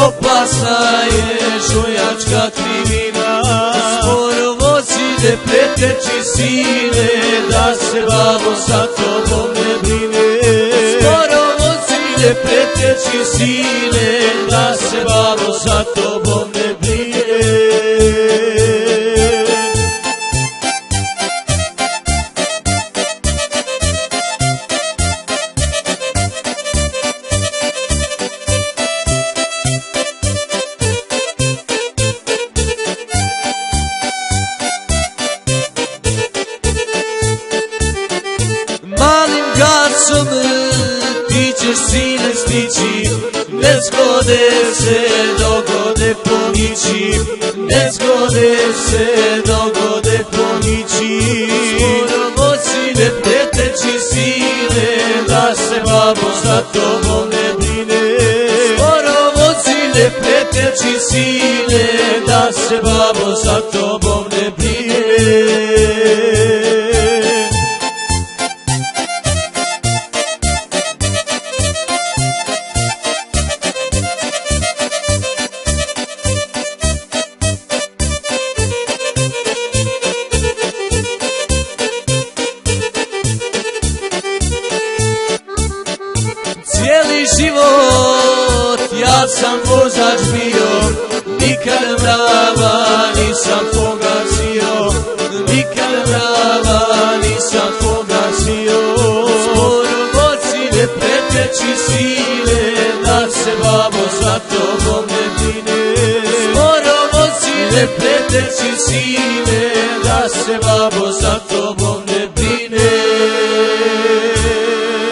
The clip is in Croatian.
Opasna je šojačka krivina, skoro vozi ne preteči sine, da se babo sa tobom ne brine. Skoro vozi ne preteči sine, da se babo sa tobom ne brine. Malim gacom ti ćeš sine stići, nezgode se dogode po nići, nezgode se dogode po nići. Skoro vozi ne preteči sine, da se babo sa tobom ne brine. Skoro vozi ne preteči sine, da se babo sa tobom ne brine. Cijeli život ja sam vozač bio, nikad mrava nisam pogazio, nikad mrava nisam pogazio. Skoro vozi ne preteči sine, da se babo sa tobom ne brine. Skoro vozi ne preteči sine, da se babo sa tobom